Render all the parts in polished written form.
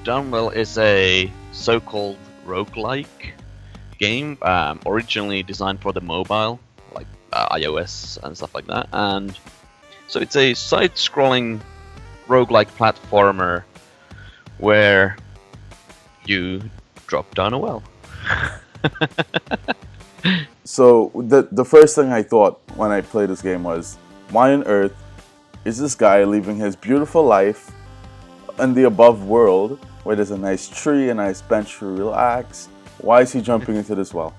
Downwell is a so-called roguelike game, originally designed for the mobile, like iOS and stuff like that. And so it's a side-scrolling roguelike platformer where you drop down a well. So the first thing I thought when I played this game was, why on earth is this guy leaving his beautiful life in the above world where there's a nice tree, a nice bench to relax? Why is he jumping into this well?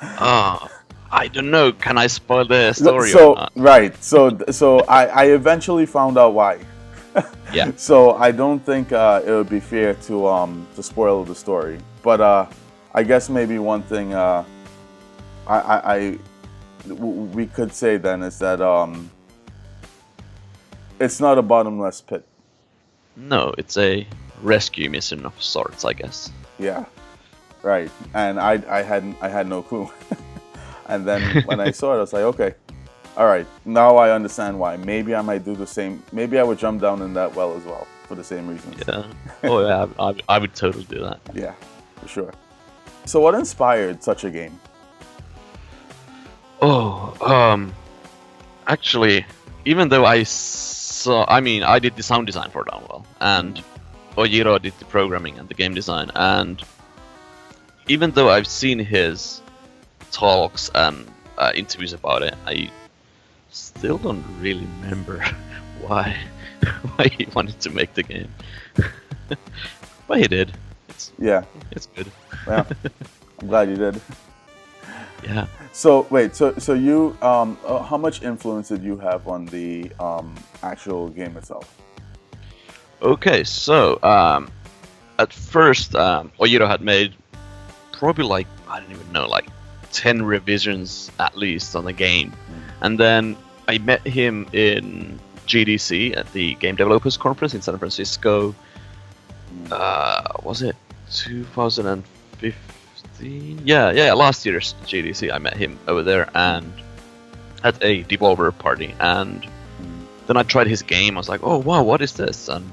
I don't know. Can I spoil the story? So or not? right. So I eventually found out why. Yeah. So I don't think it would be fair to spoil the story. But I guess maybe one thing we could say then is that it's not a bottomless pit. No, it's a rescue mission of sorts, I guess. Yeah, right. And I had no clue. And then when I saw it, I was like, okay, all right. Now I understand why. Maybe I might do the same. Maybe I would jump down in that well as well for the same reasons. Yeah. Oh yeah, I would totally do that. Yeah, for sure. So what inspired such a game? Actually, even though I did the sound design for Downwell, and Ojiro did the programming and the game design, and even though I've seen his talks and interviews about it, I still don't really remember why he wanted to make the game. But he did. It's good. Yeah, I'm glad you did. Yeah. So wait, so you how much influence did you have on the actual game itself? Okay, so at first Ojiro had made probably like, I don't even know, like 10 revisions at least on the game. And then I met him in GDC at the Game Developers Conference in San Francisco. Was it 2015? Yeah, last year's GDC I met him over there and at a Devolver party. And then I tried his game. I was like, oh wow, what is this? And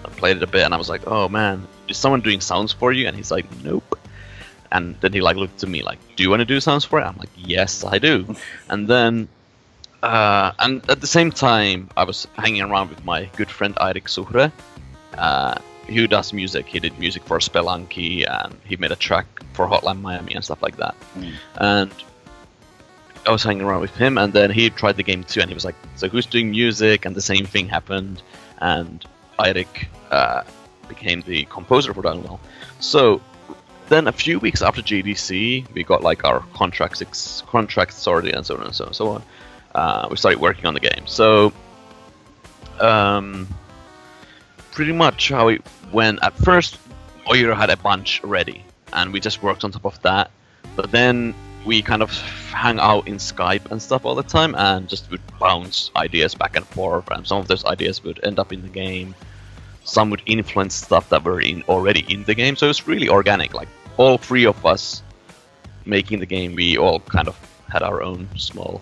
I played it a bit and I was like, oh man, is someone doing sounds for you? And he's like, nope. And then he like looked at me like, do you want to do sounds for it? I'm like, yes, I do. And then, and at the same time, I was hanging around with my good friend Eirik Suhre, who does music. He did music for Spelunky, and he made a track for Hotline Miami and stuff like that. And I was hanging around with him, and then he tried the game too, and he was like, so who's doing music? And the same thing happened, and Eirik became the composer for Downwell. So then a few weeks after GDC, we got like our contracts sorted and so on and so on and so on. We started working on the game. So pretty much how it went. At first, Ojiro had a bunch ready, and we just worked on top of that. But then we kind of hung out in Skype and stuff all the time, and just would bounce ideas back and forth. And some of those ideas would end up in the game. Some would influence stuff that were already in the game. So it was really organic. Like all three of us making the game, we all kind of had our own small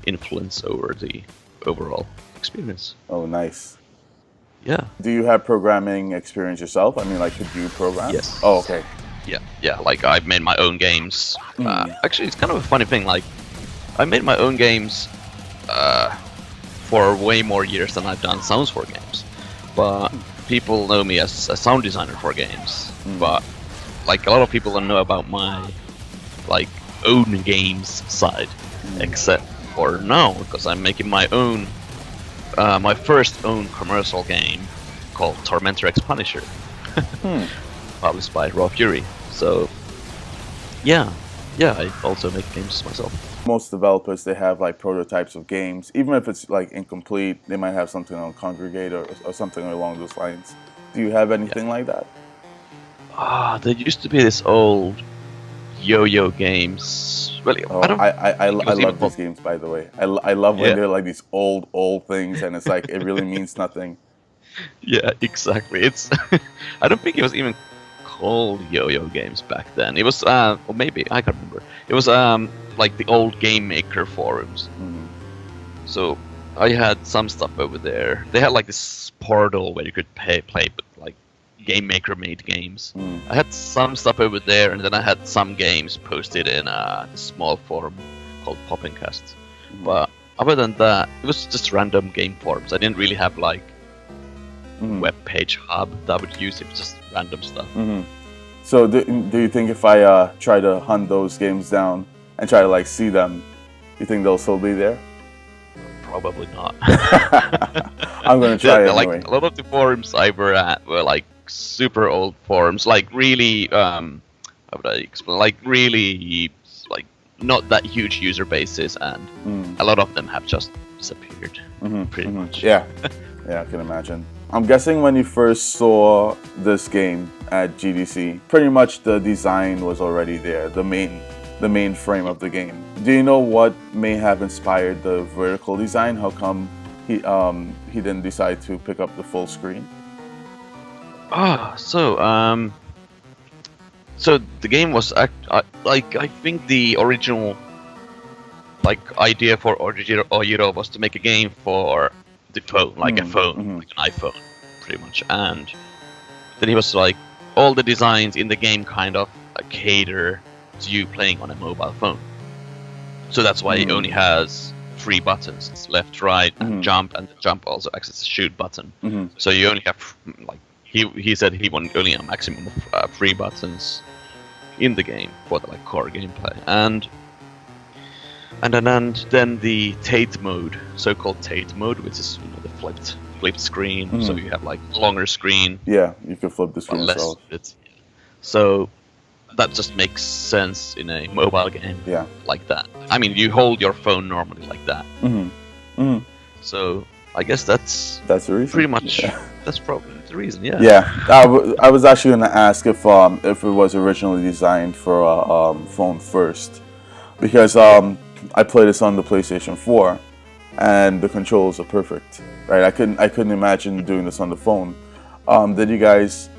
influence over the overall experience. Oh, nice. Yeah. Do you have programming experience yourself? I mean, like, could you program? Yes. Oh, okay. Yeah. Like, I've made my own games. Actually, it's kind of a funny thing. Like, I made my own games for way more years than I've done sounds for games. But people know me as a sound designer for games. But, like, a lot of people don't know about my, like, own games side. Except for now, because I'm making my own, my first own commercial game called Tormentor X Punisher. Published by Raw Fury. So, yeah, I also make games myself. Most developers, they have like prototypes of games. Even if it's like incomplete, they might have something on Congregate or something along those lines. Do you have anything like that? There used to be this old yo-yo games. Well, I love these games, by the way. I love when they're like these old things, and it's like it really means nothing. Yeah, exactly. It's I don't think it was even called yo-yo games back then. It was or maybe I can't remember. It was like the old Game Maker forums. So I had some stuff over there. They had like this portal where you could play, but like Game Maker made games. I had some stuff over there, and then I had some games posted in a small forum called Poppingcast. But other than that, it was just random game forums. I didn't really have like web page hub that I would use. It was just random stuff. So do you think if I try to hunt those games down and try to like see them, you think they'll still be there? Probably not. I'm gonna try it anyway. Like a lot of the forums I were at were like super old forums, like really how would I explain? Like really like not that huge user bases, and a lot of them have just disappeared. Pretty much. Yeah, I can imagine. I'm guessing when you first saw this game at GDC, pretty much the design was already there, the main frame of the game. Do you know what may have inspired the vertical design? How come he didn't decide to pick up the full screen? So the game was I think the original idea for Orihiro was to make a game for the phone, like a phone, like an iPhone, pretty much. And then he was like, all the designs in the game kind of cater to you playing on a mobile phone. So that's why he only has 3 buttons: it's left, right, and jump. And the jump also acts as a shoot button. So you only have like he said he wanted only a maximum of 3 buttons in the game for the core gameplay. And then the Tate mode, so-called Tate mode, which is the flipped screen. So you have like longer screen. Yeah, you can flip the screen yourself. So that just makes sense in a mobile game. Yeah. Like that. I mean, you hold your phone normally like that. So I guess that's the reason. Pretty much. Yeah. That's probably the reason. Yeah. Yeah. I was actually gonna ask if it was originally designed for a phone first, because I played this on the PlayStation 4, and the controls are perfect. Right. I couldn't imagine doing this on the phone. Did you guys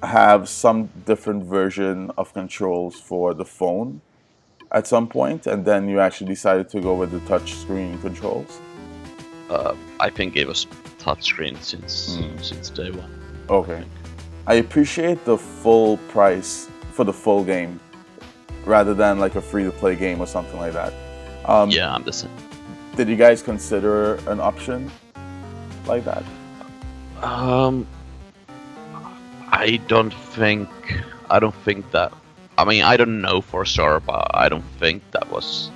have some different version of controls for the phone at some point, and then you actually decided to go with the touch screen controls? I think it was touchscreen since day one. Okay. I appreciate the full price for the full game, rather than like a free-to-play game or something like that. Yeah, I'm the same. Did you guys consider an option like that? I don't think that. I mean, I don't know for sure, but I don't think that was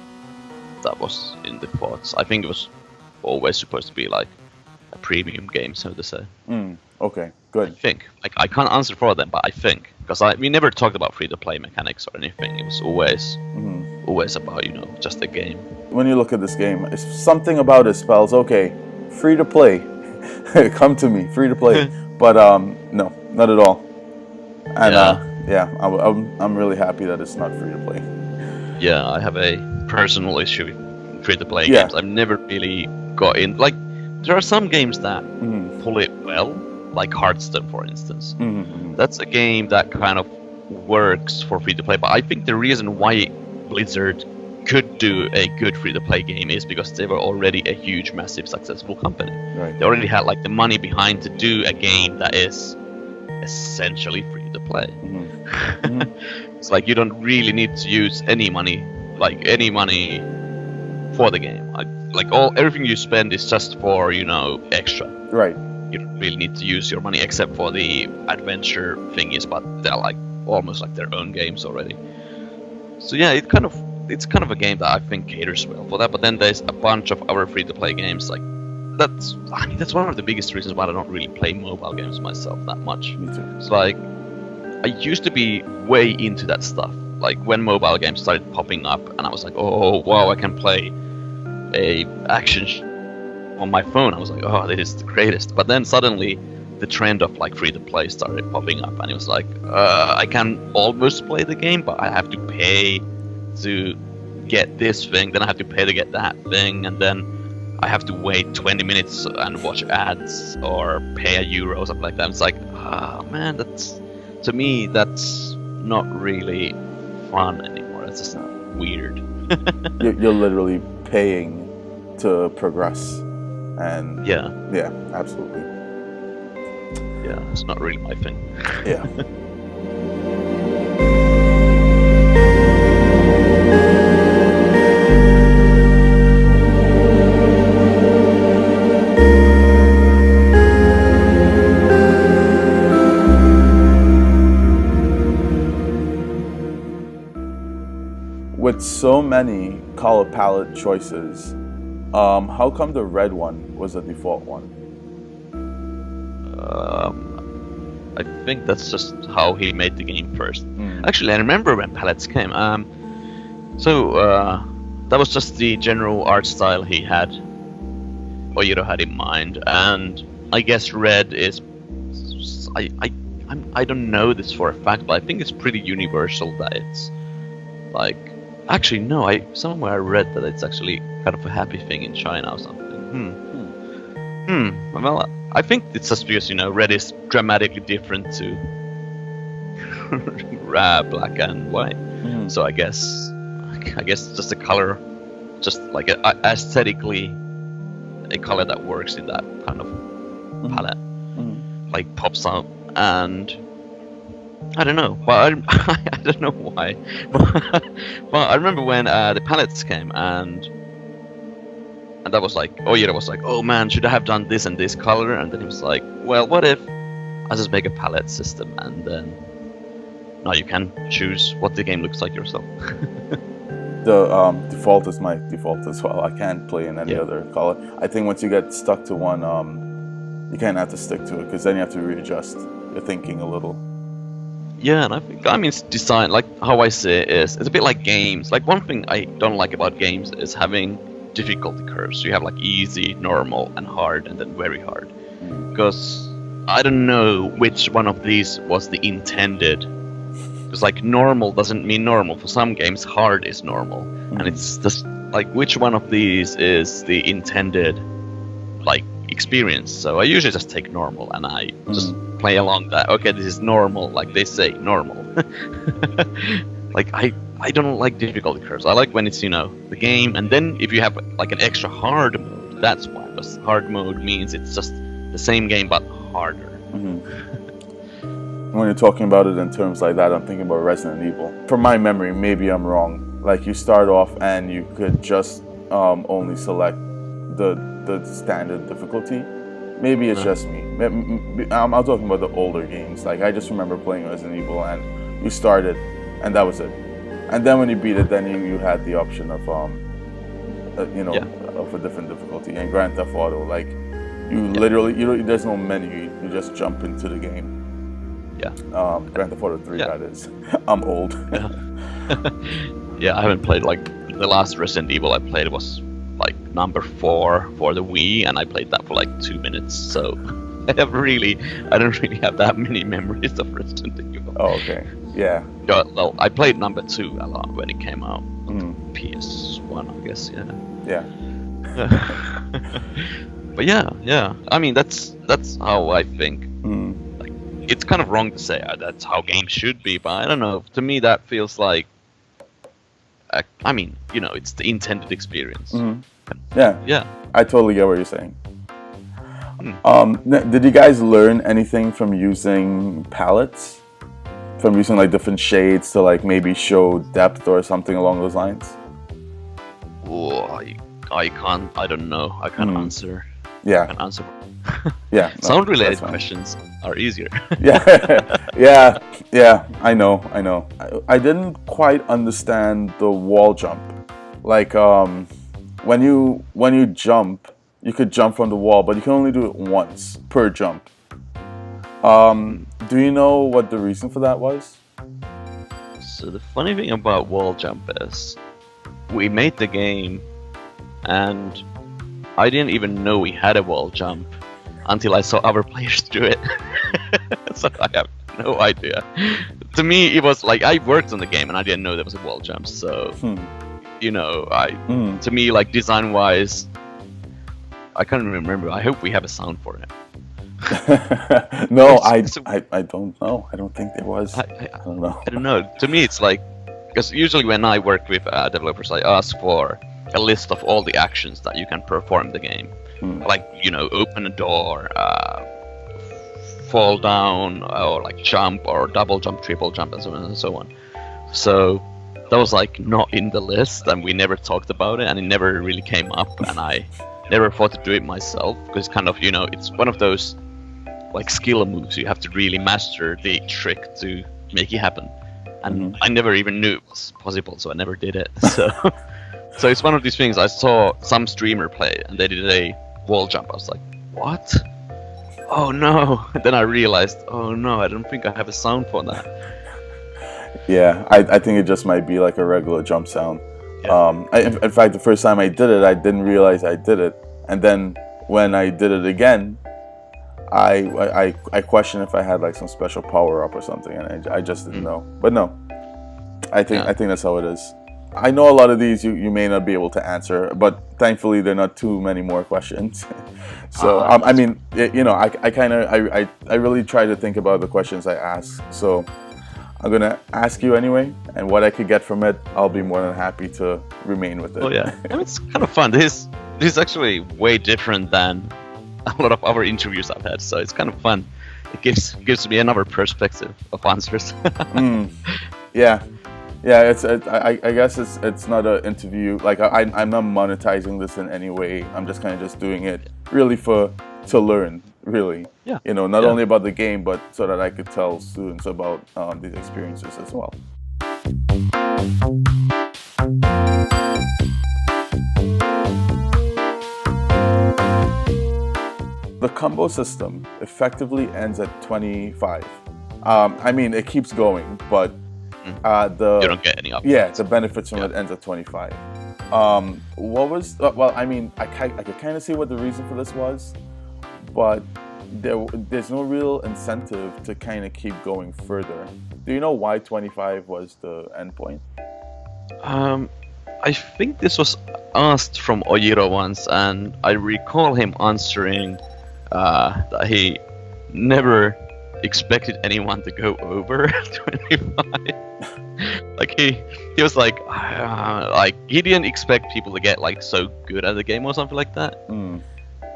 in the thoughts. I think it was always supposed to be like a premium game, so to say. Okay, good. I think. I can't answer for them, but I think, because we never talked about free-to-play mechanics or anything. It was always about just a game. When you look at this game, it's something about it spells okay, free to play. Come to me, free to play. But no, not at all. And I'm really happy that it's not free to play. Yeah, I have a personal issue with free-to-play games. I've never really got in. Like, there are some games that pull it well, like Hearthstone, for instance. That's a game that kind of works for free-to-play. But I think the reason why Blizzard could do a good free-to-play game is because they were already a huge, massive, successful company. Right. They already had like the money behind to do a game that is essentially free-to-play. It's like you don't really need to use any money for the game. Everything you spend is just for extra. Right. You don't really need to use your money except for the adventure thingies, but they're like almost like their own games already. So yeah, it's kind of a game that I think caters well for that. But then there's a bunch of other free-to-play games like that's one of the biggest reasons why I don't really play mobile games myself that much. Me too. It's like I used to be way into that stuff. Like when mobile games started popping up, and I was like, oh wow, I can play a action on my phone. I was like, oh, this is the greatest. But then suddenly the trend of like free-to-play started popping up, and it was like, I can almost play the game, but I have to pay to get this thing, then I have to pay to get that thing, and then I have to wait 20 minutes and watch ads or pay €1 or something like that. It's like, man, to me that's not really fun anymore. It's just weird. You're literally paying to progress, and yeah, absolutely. yeah, it's not really my thing. Yeah. With so many color palette choices, how come the red one was the default one? I think that's just how he made the game first. Actually, I remember when palettes came. That was just the general art style he had, Ojiro had in mind, and I guess red is. I don't know this for a fact, but I think it's pretty universal that it's like. Actually, no. Somewhere I read that it's actually kind of a happy thing in China or something. Well, I think it's just because red is dramatically different to black and white. So I guess just a color, just like aesthetically, a color that works in that kind of palette, like pops out. And I don't know, but I don't know why. But I remember when the palettes came, and that was like, Ojiro was like, oh man, should I have done this and this color? And then he was like, well, what if I just make a palette system, and then now you can choose what the game looks like yourself. The default is my default as well. I can't play in any other color. I think once you get stuck to one, you kind of have to stick to it, because then you have to readjust your thinking a little. Yeah, and I mean, it's design, like how I see it is, it's a bit like games. Like one thing I don't like about games is having difficulty curves. You have like easy, normal, and hard, and then very hard. Because I don't know which one of these was the intended. Because like normal doesn't mean normal. For some games, hard is normal, and it's just like which one of these is the intended like experience. So I usually just take normal, and I just play along that. Okay, this is normal, like they say, normal. Like I don't like difficulty curves. I like when it's the game, and then if you have like an extra hard mode, that's why. Because hard mode means it's just the same game but harder. When you're talking about it in terms like that, I'm thinking about Resident Evil. From my memory, maybe I'm wrong. Like you start off and you could just only select the standard difficulty. Maybe it's just me. I'm talking about the older games. Like I just remember playing Resident Evil, and you started, and that was it. And then when you beat it, then you had the option of of a different difficulty. And Grand Theft Auto, like you literally, there's no menu. You just jump into the game. Yeah. Grand Theft Auto 3, that is. I'm old. Yeah, I haven't played, like, the last Resident Evil I played was, like, number 4 for the Wii, and I played that for, like, 2 minutes, so I don't really have that many memories of Resident Evil. Oh, okay. Yeah. Well, I played number 2 a lot when it came out. PS1, I guess, Yeah. But yeah. I mean, that's how I think. It's kind of wrong to say that's how games should be, but I don't know. To me, that feels like, I mean, it's the intended experience. Yeah. I totally get what you're saying. Did you guys learn anything from using palettes? From using like different shades to like maybe show depth or something along those lines? Oh, I can't. I don't know. I can't answer. Yeah. I can't answer. Yeah. No, Sound-related questions are easier. Yeah. I know. I didn't quite understand the wall jump. Like when you jump, you could jump from the wall, but you can only do it once per jump. Do you know what the reason for that was? So the funny thing about wall jump is, we made the game, and I didn't even know we had a wall jump until I saw other players do it. So I have no idea. To me, it was like I worked on the game and I didn't know there was a wall jump. So, to me, like design-wise, I can't remember. I hope we have a sound for it. No, I don't know. I don't think there was. I don't know. I don't know. To me, it's like, because usually when I work with developers, I ask for a list of all the actions that you can perform in the game. Like, open a door, fall down or like jump or double jump, triple jump, and so on and so on. So that was like not in the list, and we never talked about it, and it never really came up, and I never thought to do it myself because kind of, you know, it's one of those like skill moves you have to really master the trick to make it happen, and I never even knew it was possible, so I never did it. So so it's one of these things. I saw some streamer play and they did a wall jump. I was like, what? Oh no. And then I realized, oh no, I don't think I have a sound for that. Yeah, I think it just might be like a regular jump sound. Yeah. In fact, the first time I did it, I didn't realize I did it, and then when I did it again, I questioned if I had like some special power up or something, and I just didn't know. But no, I think that's how it is. I know a lot of these you may not be able to answer, but thankfully there are not too many more questions. So I mean, you know, I really try to think about the questions I ask. So I'm gonna ask you anyway, and what I could get from it, I'll be more than happy to remain with it. Oh yeah, I mean, it's kind of fun. This is actually way different than a lot of other interviews I've had, so it's kind of fun. It gives me another perspective of answers. Yeah. It's I guess it's not an interview. Like I'm not monetizing this in any way. I'm just kind of just doing it really to learn. Really, yeah. You know, not only about the game, but so that I could tell students about these experiences as well. The combo system effectively ends at 25. I mean, it keeps going, but you don't get any upgrades. Yeah, the benefits from it ends at 25. What was? Well, I mean, I could kind of see what the reason for this was, but there's no real incentive to kind of keep going further. Do you know why 25 was the end point? I think this was asked from Ojiro once, and I recall him answering that he never expected anyone to go over 25. Like he was like he didn't expect people to get like so good at the game or something like that.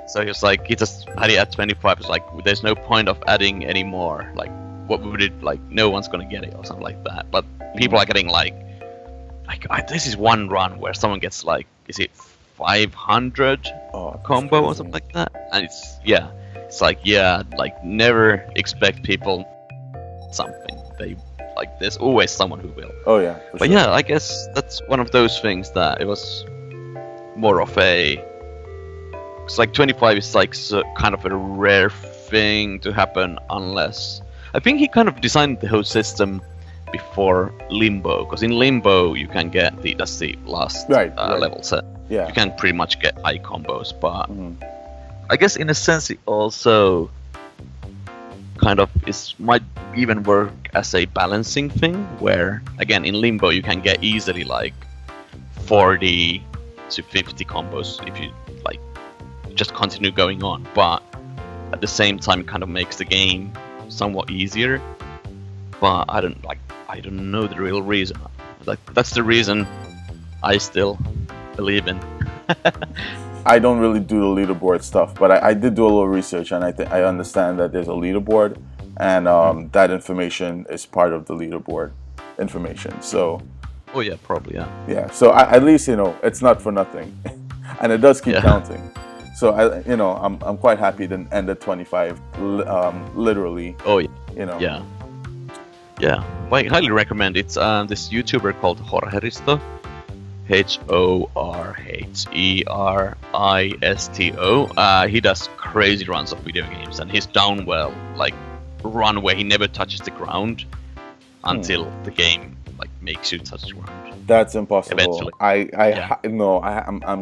So he was like, he just had it at 25. It's like, there's no point of adding any more. Like, what would it, like, no one's gonna get it or something like that. But people are getting like this is one run where someone gets like, is it 500 combo or something like that? And it's like never expect people something. They like, there's always someone who will. Oh yeah. But sure. Yeah, I guess that's one of those things that it was more of a. It's like 25 is like kind of a rare thing to happen unless... I think he kind of designed the whole system before Limbo, because in Limbo you can get that's the last level set. Yeah. You can pretty much get high combos, but I guess in a sense it also kind of might even work as a balancing thing, where again in Limbo you can get easily like 40 to 50 combos if you just continue going on, but at the same time it kind of makes the game somewhat easier. But I don't know the real reason. Like, that's the reason I still believe in. I don't really do the leaderboard stuff, but I did do a little research, and I understand that there's a leaderboard, and that information is part of the leaderboard information. So oh yeah, probably yeah. So at least, you know, it's not for nothing, and it does keep counting. So I'm quite happy to end at 25, literally. Oh yeah. You know. Yeah. Well, I highly recommend it. This YouTuber called horheristo, HORHERISTO. He does crazy runs of video games, and his Downwell like run where he never touches the ground until the game like makes you touch the ground. That's impossible. Eventually. I'm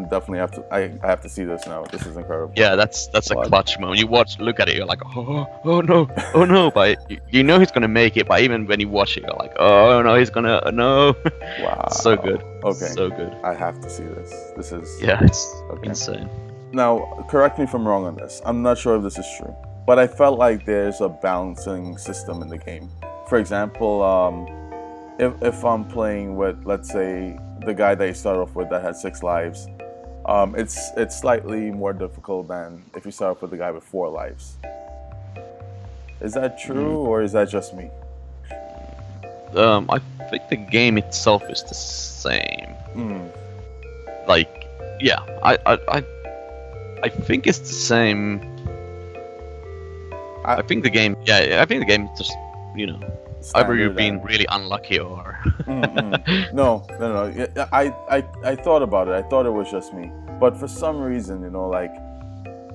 definitely I have to see this now. This is incredible. Yeah, that's a clutch moment. You look at it, you're like, oh no, but you know he's gonna make it. But even when you watch it, you're like, oh no, he's gonna no. Wow. So good. Okay. So good. I have to see this. This is it's insane. Now, correct me if I'm wrong on this. I'm not sure if this is true, but I felt like there's a balancing system in the game. For example, if I'm playing with, let's say, the guy that you start off with that has 6 lives, it's slightly more difficult than if you start off with the guy with 4 lives. Is that true, or is that just me? I think the game itself is the same. Like, yeah, I think it's the same. I think the game, I think the game just, you know, either you're being really unlucky or. No. Yeah, I thought about it. I thought it was just me, but for some reason, you know, like,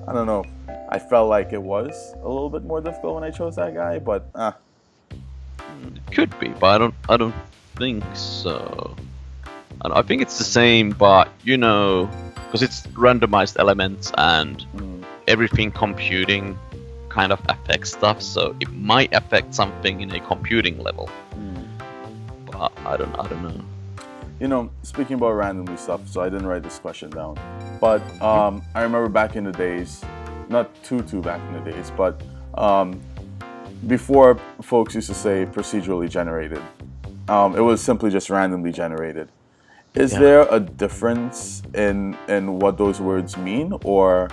I don't know. I felt like it was a little bit more difficult when I chose that guy, but It could be, but I don't think so. I think it's the same, but you know, because it's randomized elements and everything computing kind of affects stuff, so it might affect something in a computing level. But I don't know. You know, speaking about randomly stuff, so I didn't write this question down, but I remember back in the days, not too back in the days, but before folks used to say procedurally generated, it was simply just randomly generated. Is there a difference in what those words mean, or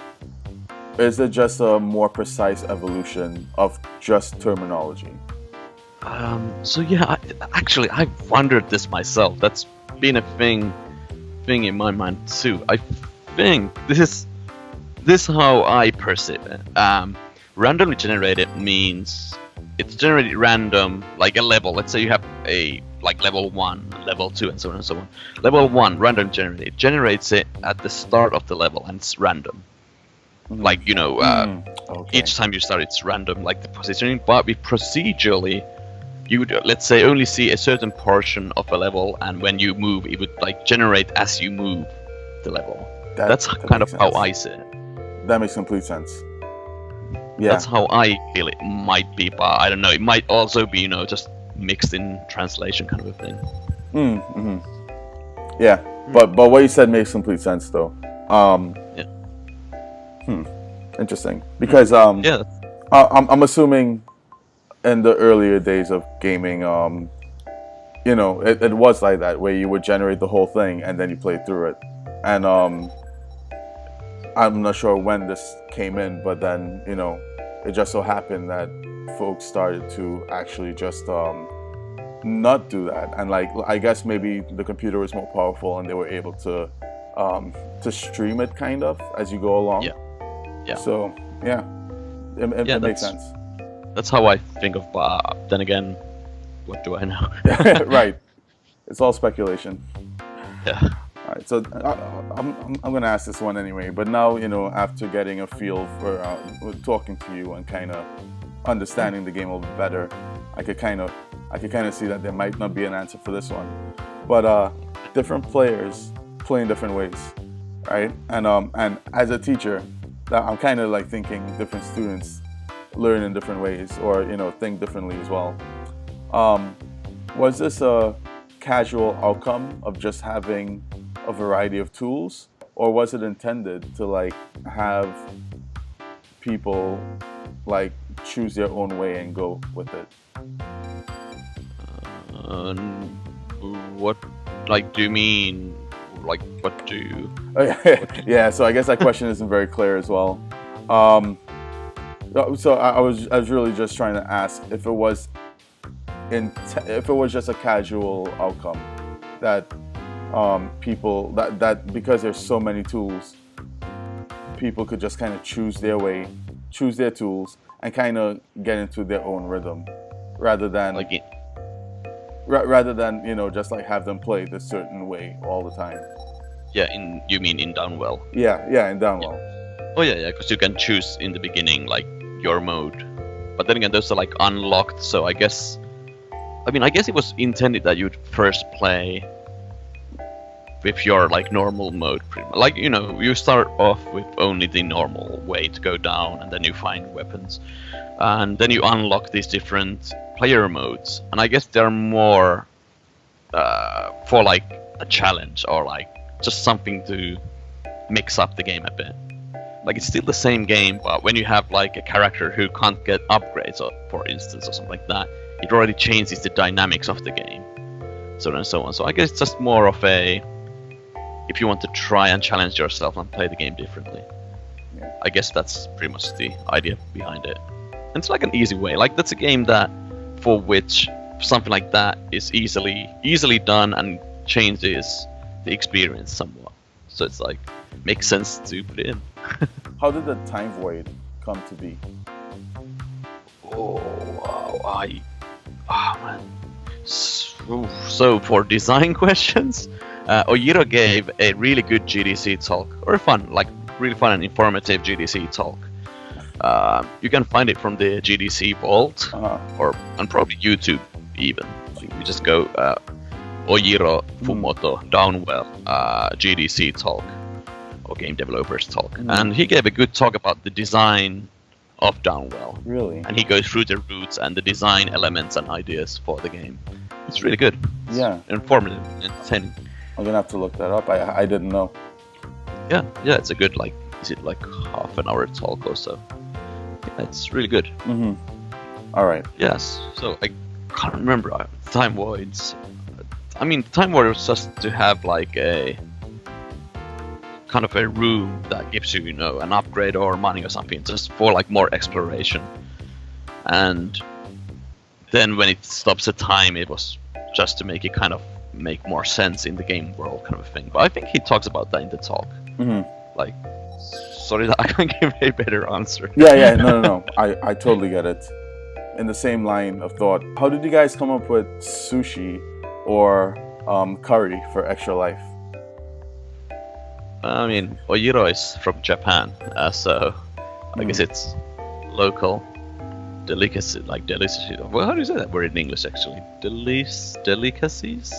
is it just a more precise evolution of just terminology? So yeah, actually, I've wondered this myself. That's been a thing in my mind too. I think this is how I perceive it. Randomly generated means it's generated random, like a level. Let's say you have a level 1, level 2, and so on and so on. Level 1, random generated, generates it at the start of the level, and it's random. Like, you know, each time you start, it's random, like the positioning. But with procedurally, you would, let's say, only see a certain portion of a level, and when you move, it would like generate as you move the level. That's kind of how I see it. That makes complete sense. Yeah. That's how I feel it might be, but I don't know. It might also be, you know, just mixed in translation kind of a thing. Yeah, but what you said makes complete sense, though. Interesting. Because I'm assuming in the earlier days of gaming, you know, it was like that, where you would generate the whole thing and then you play through it. And I'm not sure when this came in, but then, you know, it just so happened that folks started to actually just not do that. And like, I guess maybe the computer was more powerful and they were able to stream it kind of as you go along. Yeah. So yeah, it makes sense. That's how I think of. But then again, what do I know? Right. It's all speculation. Yeah. All right. So I'm gonna ask this one anyway. But now, you know, after getting a feel for talking to you and kind of understanding the game a little bit better, I could kind of see that there might not be an answer for this one. But different players play in different ways, right? And as a teacher, I'm kind of like thinking different students learn in different ways, or, you know, think differently as well. Was this a casual outcome of just having a variety of tools, or was it intended to like have people like choose their own way and go with it? What, like, do you mean? Like, what do you... Yeah, so I guess that question isn't very clear as well. So I was really just trying to ask if it was just a casual outcome that people that because there's so many tools, people could just kind of choose their way, choose their tools, and kind of get into their own rhythm, rather than you know, just like have them play this certain way all the time. Yeah, you mean in Downwell? Yeah, in Downwell. Oh yeah, because you can choose in the beginning like your mode, but then again those are like unlocked. So I guess it was intended that you'd first play with your like normal mode, pretty much. Like, you know, you start off with only the normal way to go down, and then you find weapons, and then you unlock these different player modes, and I guess they're more for like a challenge, or like just something to mix up the game a bit. Like, it's still the same game, but when you have like a character who can't get upgrades, or, for instance, or something like that, it already changes the dynamics of the game, so on and so on. So I guess it's just more of a, if you want to try and challenge yourself and play the game differently. Yeah. I guess that's pretty much the idea behind it. it's like an easy way. Like that's a game that for which something like that is easily done and changes the experience somewhat. So it's like makes sense to put it in. How did the time void come to be? Oh wow, man. So for design questions, Ojiro gave a really good GDC talk, or really fun and informative GDC talk. You can find it from the GDC vault, or on probably YouTube even. You just go Ojiro Fumoto Downwell GDC talk, or Game Developers talk, and he gave a good talk about the design of Downwell. Really? And he goes through the roots and the design elements and ideas for the game. It's really good. Yeah. Informative, entertaining. I'm gonna have to look that up. I didn't know. Yeah, it's a good is it like half an hour talk or so? Yeah, it's really good. All right. Yes. So I can't remember time voids. I mean, time void was just to have like a kind of a room that gives you, an upgrade or money or something, just for like more exploration. And then when it stops the time, it was just to make it kind of make more sense in the game world, kind of thing. But I think he talks about that in the talk. Like, sorry that I can't give a better answer. Yeah, no. I totally get it. In the same line of thought, how did you guys come up with sushi or curry for Extra Life? I mean, Ojiro is from Japan, so I guess it's local delicacy, like delicacy. Well, how do you say that word in English, actually? Delicacies?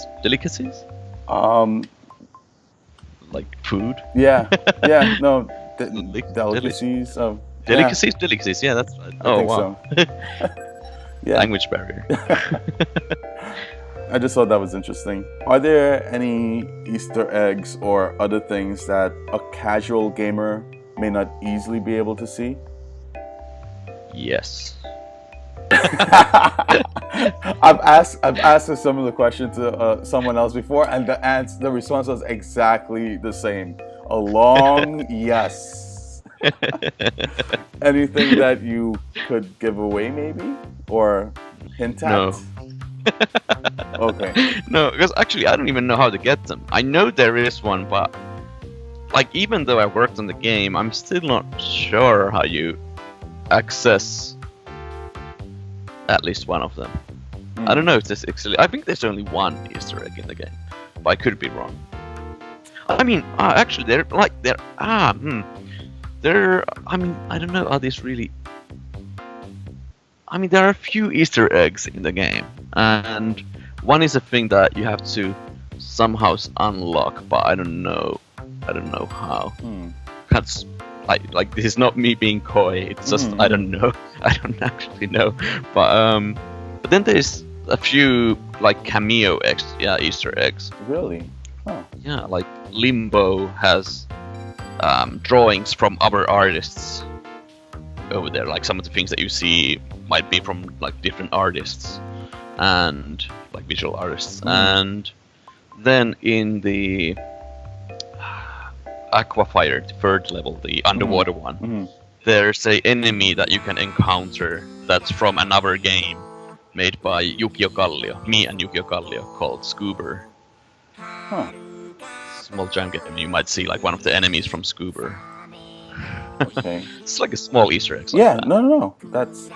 Like food? Yeah, no, delicacies. Delicacies, yeah, that's right. I think so. Yeah. Language barrier. I just thought that was interesting. Are there any Easter eggs or other things that a casual gamer may not easily be able to see? Yes. I've asked a similar question to someone else before, and the response was exactly the same. A long yes. Anything that you could give away, maybe, or hint at? No. Okay. No, because actually I don't even know how to get them. I know there is one, but like even though I worked on the game, I'm still not sure how you access at least one of them. I don't know if there's actually. I think there's only one Easter egg in the game, but I could be wrong. I mean, actually, I mean, I don't know. Are these really? I mean, there are a few Easter eggs in the game, and one is a thing that you have to somehow unlock, but I don't know how. That's like this is not me being coy. It's just I don't know. I don't actually know. But then there's a few like cameo Easter eggs. Really? Huh. Yeah, like Limbo has drawings from other artists over there. Like some of the things that you see might be from like different artists and like visual artists. And then in the Aquafire, the third level, the underwater one, there's a enemy that you can encounter that's from another game made by Yukio Kallio, me and Yukio Kallio, called Scoober. Huh. Small jam game. You might see like one of the enemies from Scoober. Okay. It's like a small Easter egg. Yeah, no. That's.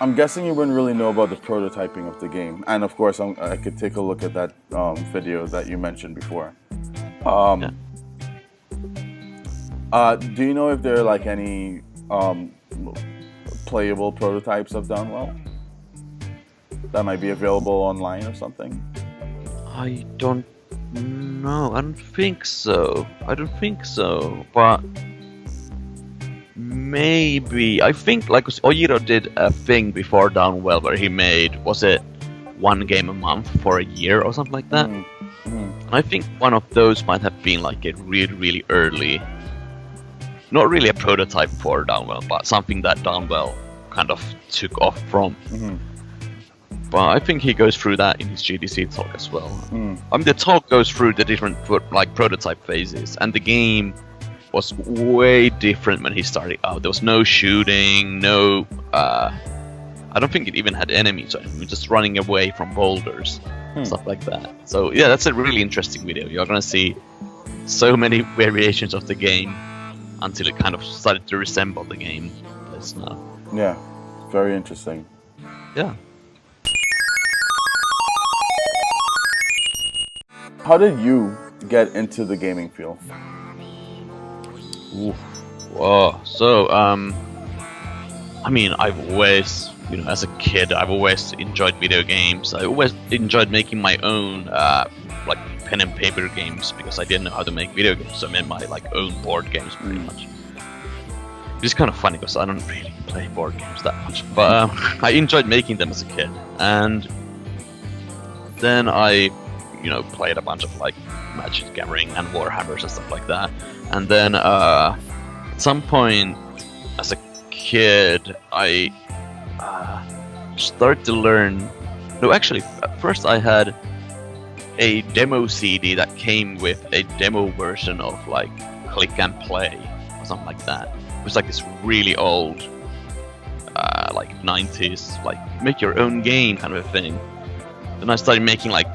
I'm guessing you wouldn't really know about the prototyping of the game, and of course I could take a look at that video that you mentioned before. Do you know if there are like any playable prototypes of Downwell that might be available online or something? I don't know. I don't think so. But maybe. I think like Ojiro did a thing before Downwell where he made, was it one game a month for a year or something like that? And I think one of those might have been like a really, really early, not really a prototype for Downwell, but something that Downwell kind of took off from. But I think he goes through that in his GDC talk as well. The talk goes through the different like prototype phases, and the game was way different when he started out. There was no shooting, no. I don't think it even had enemies. So just running away from boulders, stuff like that. So yeah, that's a really interesting video. You're gonna see so many variations of the game until it kind of started to resemble the game is now. Yeah, very interesting. Yeah. How did you get into the gaming field? Ooh. Whoa. So, I mean, I've always, as a kid, I've always enjoyed video games. I always enjoyed making my own, like, pen and paper games because I didn't know how to make video games. So I made my, like, own board games pretty much. It's kind of funny because I don't really play board games that much. But I enjoyed making them as a kid. And then I played a bunch of like Magic the Gathering and Warhammers and stuff like that. And then at some point as a kid, I started to learn. No, actually, first I had a demo CD that came with a demo version of like Click and Play or something like that. It was like this really old, like 90s, like make your own game kind of a thing. Then I started making like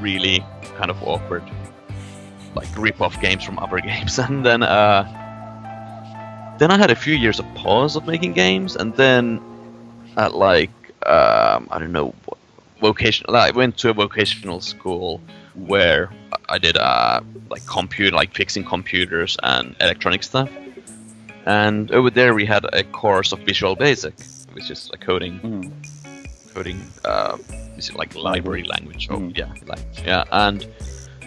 really kind of awkward like rip-off games from other games, and then I had a few years of pause of making games, and then at like I don't know, vocational. I went to a vocational school where I did like fixing computers and electronic stuff, and over there we had a course of Visual Basic, which is like coding. Is it like library language? Oh yeah, and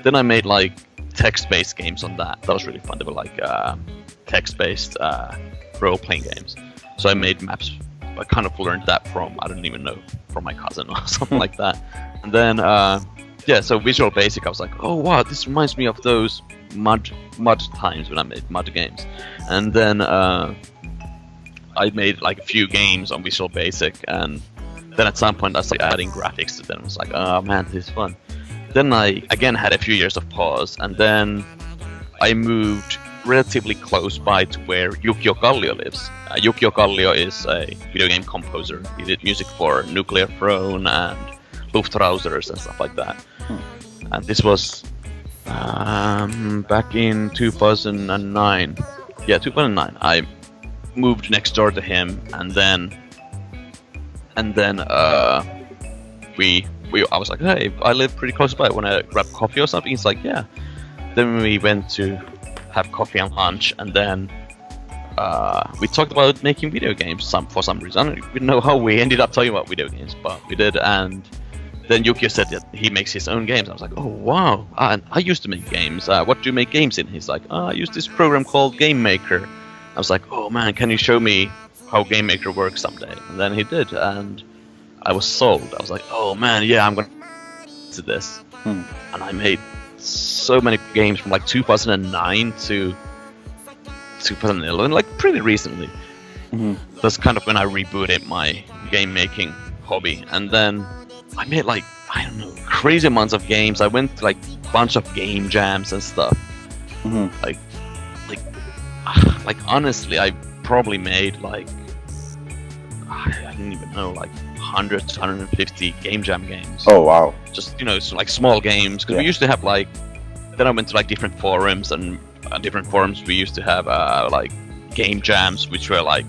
then I made like text-based games on that. That was really fun. They were like text-based role-playing games. So I made maps. I kind of learned that from, I don't even know, from my cousin or something like that. And then so Visual Basic, I was like, oh wow, this reminds me of those mud times when I made mud games. And then I made like a few games on Visual Basic, and then at some point I started adding graphics to them. I was like, oh man, this is fun. Then I again had a few years of pause, and then I moved relatively close by to where Yukio Kallio lives. Yukio Kallio is a video game composer. He did music for Nuclear Throne and Luftrausers and stuff like that. And this was back in 2009. Yeah, 2009. I moved next door to him, and then I was like, hey, I live pretty close by. Want to grab coffee or something? He's like, yeah. Then we went to have coffee and lunch, and then we talked about making video games for some reason. I don't even know how we ended up talking about video games, but we did. And then Yukio said that he makes his own games. I was like, oh wow, I used to make games. What do you make games in? He's like, I use this program called Game Maker. I was like, oh man, can you show me how Game Maker works someday? And then he did, and I was sold. I was like, oh man, yeah, I'm gonna do this. And I made so many games from like 2009 to 2011, like pretty recently. That's kind of when I rebooted my game making hobby, and then I made like, I don't know, crazy amounts of games. I went to like a bunch of game jams and stuff. Like honestly, I probably made like, I don't even know, like 100 to 150 game jam games. Oh wow! Just so like small games, because we used to have like. Then I went to like different forums, and different forums we used to have like game jams, which were like,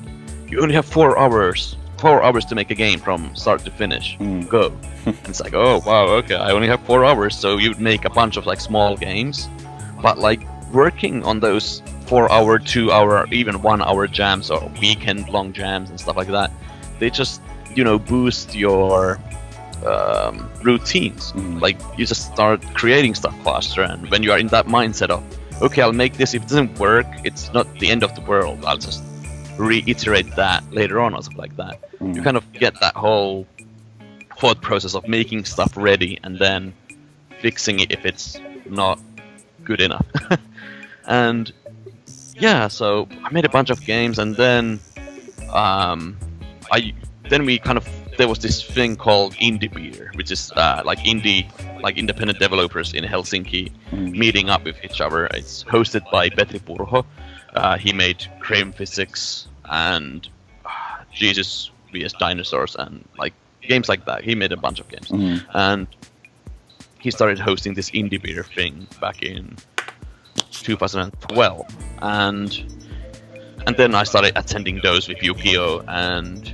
you only have 4 hours to make a game from start to finish. Go. And it's like, oh wow, okay, I only have 4 hours, so you'd make a bunch of like small games, but like working on those 4-hour, 2-hour, even 1-hour jams or weekend-long jams and stuff like that, they just boost your routines. Like you just start creating stuff faster, and when you are in that mindset of, okay, I'll make this, if it doesn't work, it's not the end of the world, I'll just reiterate that later on or something like that. You kind of get that whole thought process of making stuff ready and then fixing it if it's not good enough. And yeah, so I made a bunch of games, and then there was this thing called Indie Beer, which is like independent developers in Helsinki meeting up with each other. It's hosted by Petri Purho. He made Crane Physics and Jesus vs Dinosaurs and like games like that. He made a bunch of games, and he started hosting this Indie Beer thing back in 2012, and then I started attending those with Yukio, and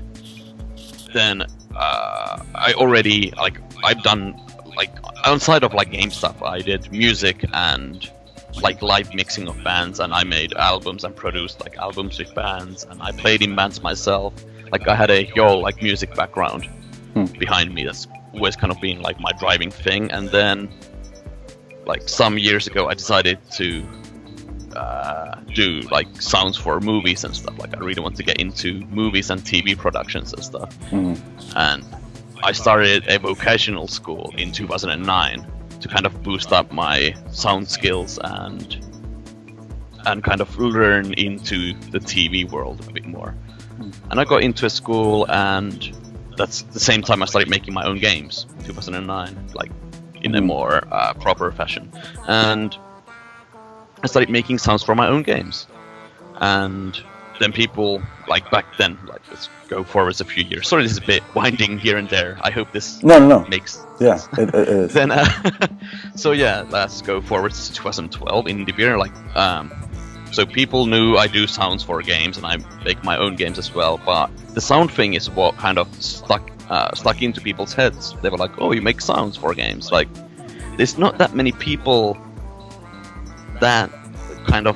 then I've done like outside of like game stuff, I did music and like live mixing of bands, and I made albums and produced like albums with bands, and I played in bands myself. Like I had a whole like music background behind me that's always kind of been like my driving thing, and then like some years ago I decided to do like sounds for movies and stuff. Like I really want to get into movies and TV productions and stuff. And I started a vocational school in 2009 to kind of boost up my sound skills and kind of learn into the TV world a bit more. And I got into a school, and that's the same time I started making my own games, 2009, like in a more proper fashion. And I started making sounds for my own games. And then people, like back then, like let's go forwards a few years. Sorry, this is a bit winding here and there. I hope this makes sense. Yeah, it is. Then, so yeah, let's go forwards to 2012 in the beer. Like, so people knew I do sounds for games, and I make my own games as well. But the sound thing is what kind of stuck into people's heads. They were like, "Oh, you make sounds for games." Like, there's not that many people that kind of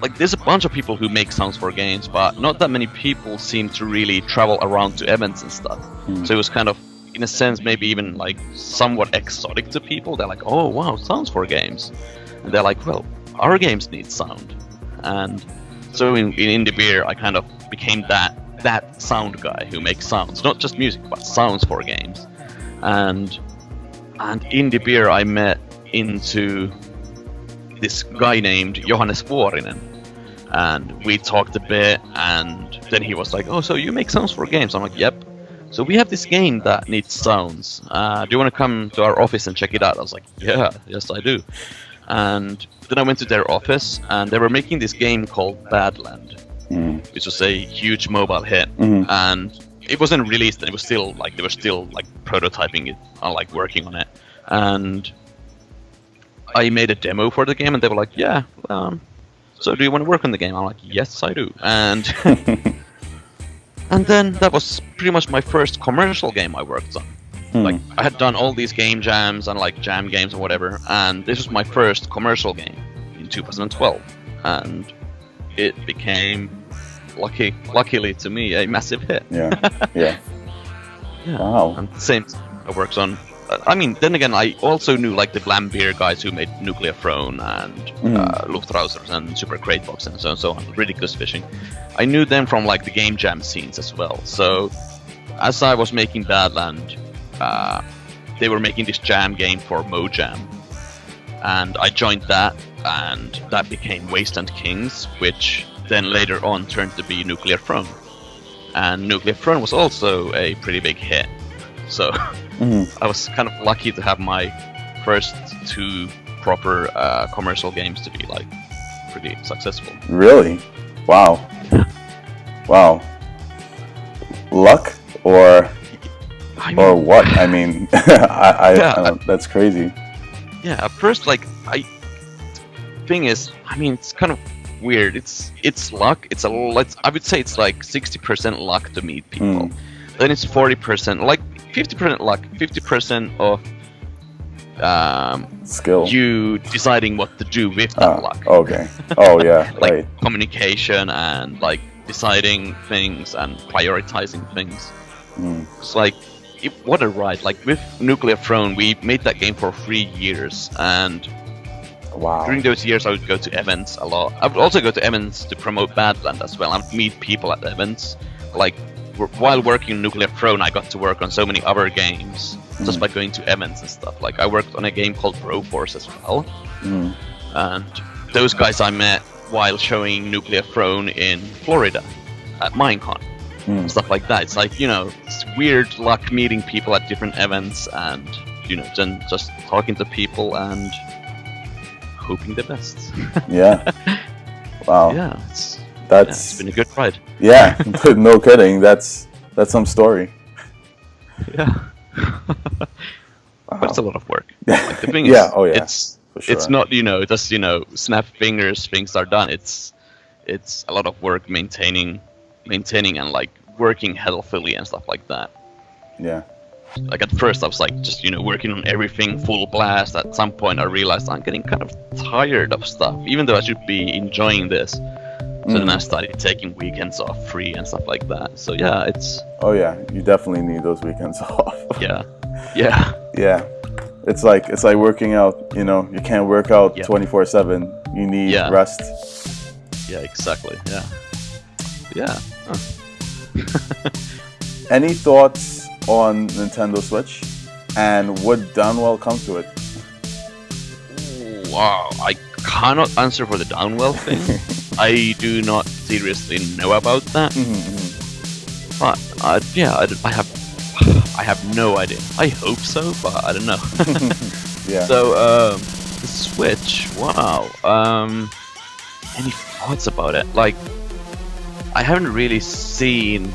like. There's a bunch of people who make sounds for games, but not that many people seem to really travel around to events and stuff. So it was kind of, in a sense, maybe even like somewhat exotic to people. They're like, "Oh, wow, sounds for games," and they're like, "Well, our games need sound." And so in Indie Beer, I kind of became that sound guy who makes sounds, not just music, but sounds for games. And Indie Beer, I met into this guy named Johannes Vuorinen, and we talked a bit, and then he was like, "Oh, so you make sounds for games?" I'm like, "Yep. So we have this game that needs sounds. Do you want to come to our office and check it out?" I was like, "Yeah, yes, I do." And then I went to their office, and they were making this game called Badland, which was a huge mobile hit. And it wasn't released, and it was still like they were still like prototyping it, like working on it. And I made a demo for the game, and they were like, "Yeah, so do you want to work on the game?" I'm like, "Yes, I do." And and then that was pretty much my first commercial game I worked on. Like, I had done all these game jams and like jam games or whatever, and this was my first commercial game in 2012, and it became, luckily to me, a massive hit. Yeah. Wow. And the same I worked on. I mean, then again, I also knew like the Vlambeer guys who made Nuclear Throne and Luftrausers and Super Crate Box and so on, Ridiculous Fishing. I knew them from like the game jam scenes as well. So as I was making Badland, they were making this jam game for Mojam, and I joined that, and that became Wasteland Kings, which then later on turned to be Nuclear Throne. And Nuclear Throne was also a pretty big hit. So I was kind of lucky to have my first two proper commercial games to be like pretty successful. Really? Wow. Wow. Luck or what? I mean, that's crazy. Yeah, at first, like, thing is, I mean, it's kind of weird. It's luck. I would say it's like 60% luck to meet people. Then it's 40%, like 50% luck, 50% of skill. You deciding what to do with that luck. Okay. Oh yeah. Like right. communication and like deciding things and prioritizing things. It's like, what a ride. Like with Nuclear Throne, we made that game for 3 years, and wow. During those years I would go to events a lot. I would also go to events to promote Badland as well. I would meet people at the events. Like while working in Nuclear Throne, I got to work on so many other games just by going to events and stuff. Like I worked on a game called Broforce as well. And those guys I met while showing Nuclear Throne in Florida at Minecon. stuff like that. It's like, you know, it's weird luck meeting people at different events and, you know, then just talking to people and hoping the best. Yeah. Wow. Yeah, it's been a good ride. Yeah, no kidding. That's some story. Yeah. Wow. But it's a lot of work. Yeah. Like, the thing Yeah, is, it's not, you know, just, you know, snap fingers, things are done. It's a lot of work maintaining and like working healthily and stuff like that. Yeah. Like at first I was like just, you know, working on everything full blast. At some point I realized I'm getting kind of tired of stuff, even though I should be enjoying this. So then I started taking weekends off free and stuff like that. So yeah, it's... Oh yeah, you definitely need those weekends off. Yeah. Yeah. Yeah. It's like working out, you know, you can't work out 24/7. You need rest. Yeah, exactly. Yeah. Yeah. Huh. Any thoughts on Nintendo Switch? And would Downwell come to it? Wow, I cannot answer for the Downwell thing. I do not seriously know about that. But yeah, I have no idea. I hope so, but I don't know. Yeah. So the Switch, wow. Any thoughts about it? Like, I haven't seen.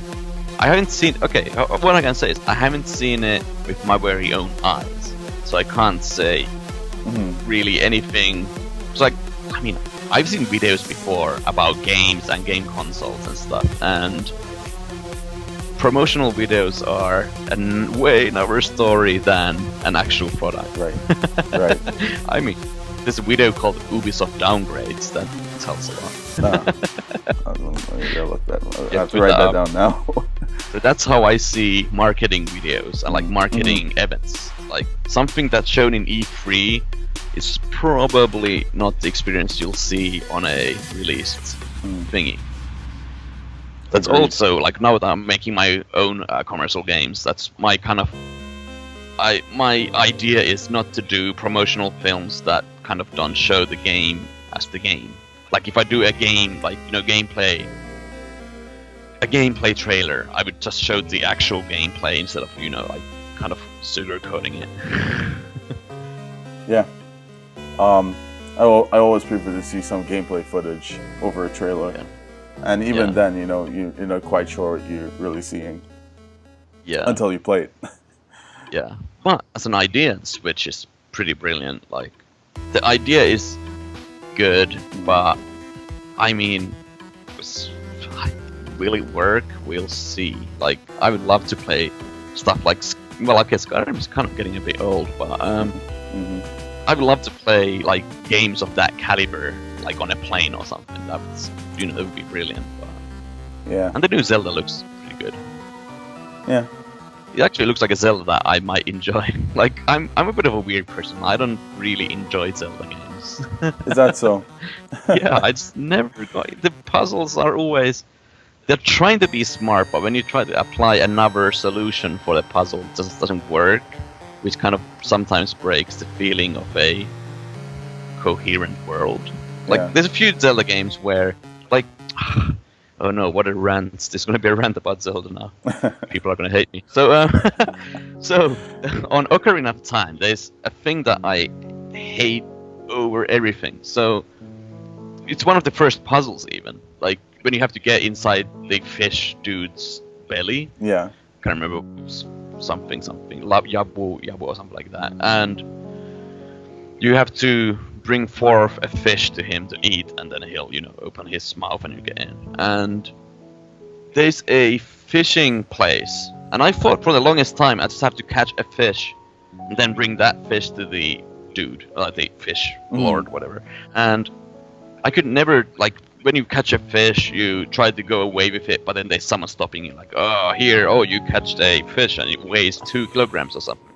Okay, what I can say is I haven't seen it with my very own eyes, so I can't say really anything. It's like, I mean, I've seen videos before about games and game consoles and stuff, and promotional videos are a way another story than an actual product. Right. Right. I mean, there's a video called Ubisoft Downgrades that tells a lot. I have to write that down now. So that's how I see marketing videos and like marketing events. Like something that's shown in E3 is probably not the experience you'll see on a released thingy. That's also, like, now that I'm making my own commercial games, that's my kind of... my idea is not to do promotional films that kind of don't show the game as the game. Like, if I do a game, like, you know, a gameplay trailer, I would just show the actual gameplay instead of, you know, like, kind of sugarcoating it. Yeah. I always prefer to see some gameplay footage over a trailer. Yeah. And even then, you know, you're not quite sure what you're really seeing. Yeah. Until you play it. Yeah. But as an idea, the Switch is pretty brilliant. Like, the idea is good, but I mean, will it work? We'll see. Like, I would love to play stuff like, well, okay, Skyrim is kind of getting a bit old, but I would love to play like games of that caliber, like on a plane or something. That would, you know, that would be brilliant. But... Yeah. And the new Zelda looks pretty good. Yeah. It actually looks like a Zelda that I might enjoy. Like, I'm a bit of a weird person. I don't really enjoy Zelda games. Is that so? Yeah, I just never got... The puzzles are always... They're trying to be smart, but when you try to apply another solution for the puzzle, it just doesn't work, which kind of sometimes breaks the feeling of a coherent world. Like, there's a few Zelda games where, like... Oh no, what a rant. There's going to be a rant about Zelda now. People are going to hate me. So, so on Ocarina of Time, there's a thing that I hate over everything. So, it's one of the first puzzles even. Like, when you have to get inside the fish dude's belly. Yeah. Can't remember, something. Yabu or something like that. And you have to bring forth a fish to him to eat, and then he'll, you know, open his mouth and you get in. And there's a fishing place, and I thought for the longest time I just have to catch a fish and then bring that fish to the dude, the fish lord, whatever. And I could never, like, when you catch a fish, you try to go away with it, but then there's someone stopping you, like, you catched a fish and it weighs 2 kilograms or something.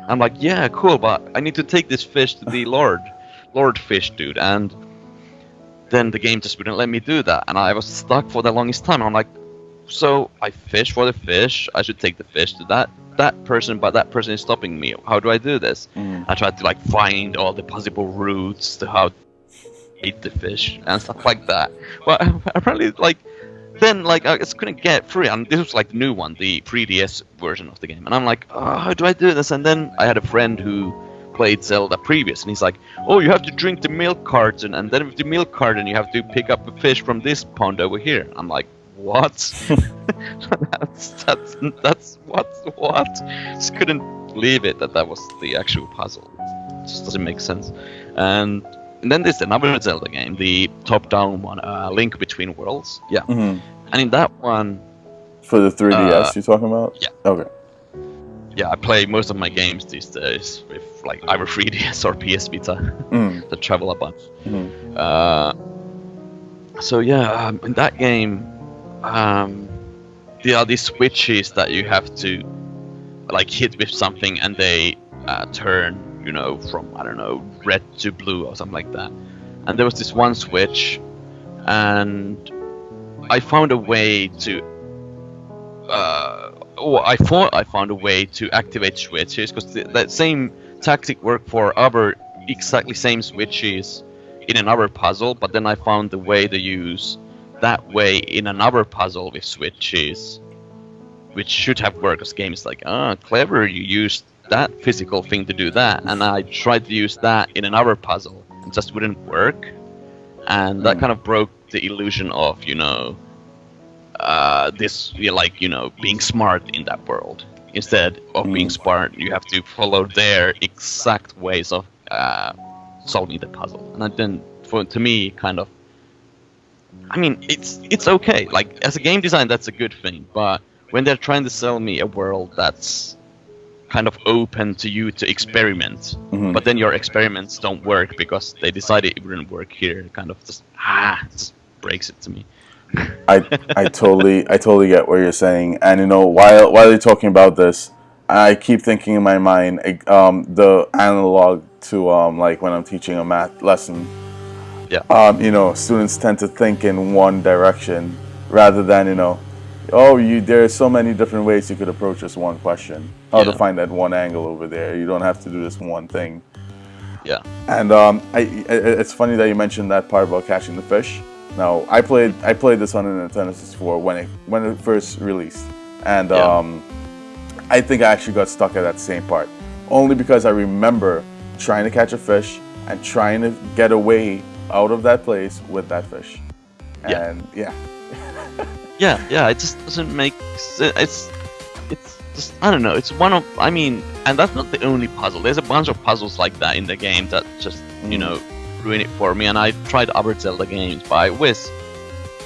I'm like, yeah, cool, but I need to take this fish to the Lord Fish dude, and then the game just wouldn't let me do that, and I was stuck for the longest time. I'm like, so I fish for the fish, I should take the fish to that person, but that person is stopping me. How do I do this? I tried to, like, find all the possible routes to how to eat the fish and stuff like that. But apparently, like, then like I just couldn't get through it, and this was like the new one, the 3DS version of the game, and I'm like, oh, how do I do this? And then I had a friend who played Zelda previous, and he's like, oh, you have to drink the milk carton, and then with the milk carton you have to pick up a fish from this pond over here. I'm like, what? that's what? Just couldn't believe it that was the actual puzzle. It just doesn't make sense. And then there's another Zelda game, the top-down one, Link Between Worlds. Yeah. Mm-hmm. And in that one... For the 3DS you're talking about? Yeah. Okay. Yeah, I play most of my games these days with like either 3DS or PS Vita to travel a bunch. So yeah, in that game, there are these switches that you have to like hit with something, and they turn, you know, from, I don't know, red to blue or something like that. And there was this one switch, and I found a way to I thought I found a way to activate switches, because that same tactic worked for other exactly same switches in another puzzle, but then I found the way to use that way in another puzzle with switches, which should have worked, because game is like, clever, you used that physical thing to do that, and I tried to use that in another puzzle, and just wouldn't work, and that kind of broke the illusion of, you know, like, you know, being smart in that world. Instead of being smart, you have to follow their exact ways of solving the puzzle. And then, to me, kind of, I mean, it's okay. Like, as a game design, that's a good thing. But when they're trying to sell me a world that's kind of open to you to experiment, but then your experiments don't work because they decided it wouldn't work here, it kind of just breaks it to me. I totally get what you're saying, and you know, while you're talking about this, I keep thinking in my mind the analog to like when I'm teaching a math lesson. Yeah. You know, students tend to think in one direction rather than, you know, there are so many different ways you could approach this one question. How to find that one angle over there. You don't have to do this one thing. Yeah. And it's funny that you mentioned that part about catching the fish. Now, I played this on the Nintendo 64 when it first released, and I think I actually got stuck at that same part, only because I remember trying to catch a fish and trying to get away out of that place with that fish, and yeah, it just doesn't make sense. It's just, I don't know. It's one of, I mean, and that's not the only puzzle. There's a bunch of puzzles like that in the game that just, you know, ruin it for me. And I tried other Zelda games, but I always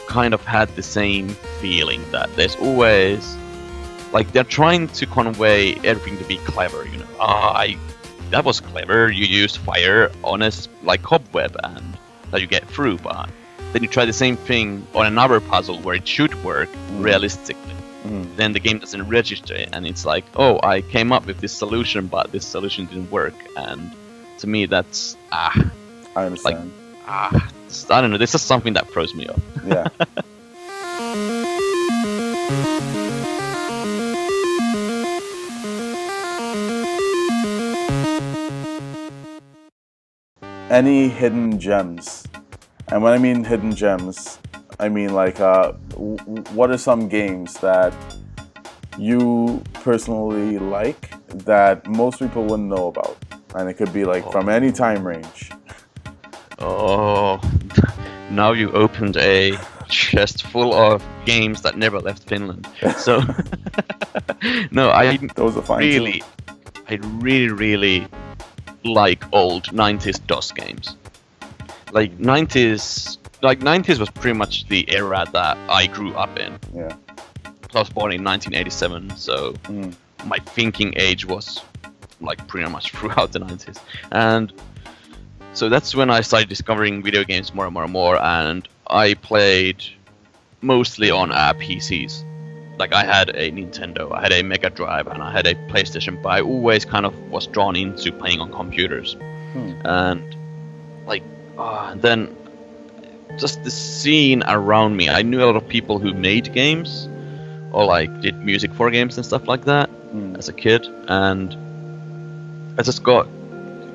kind of had the same feeling that there's always, like, they're trying to convey everything to be clever, you know. That was clever, you used fire on a like cobweb and that you get through, but then you try the same thing on another puzzle where it should work realistically. Then the game doesn't register it, and it's like, oh, I came up with this solution, but this solution didn't work. And to me, that's I understand. Like, I don't know. This is something that throws me off. Yeah. Any hidden gems? And when I mean hidden gems, I mean like, what are some games that you personally like that most people wouldn't know about? And it could be like from any time range. Oh, now you opened a chest full of games that never left Finland. So, no, those are fine really, I really like old 90s DOS games. Like 90s was pretty much the era that I grew up in. Yeah. I was born in 1987, so my thinking age was like pretty much throughout the 90s. And so that's when I started discovering video games more and more, and I played mostly on PCs. Like, I had a Nintendo, I had a Mega Drive, and I had a PlayStation, but I always kind of was drawn into playing on computers. And like, then just the scene around me, I knew a lot of people who made games or like did music for games and stuff like that as a kid, and I just got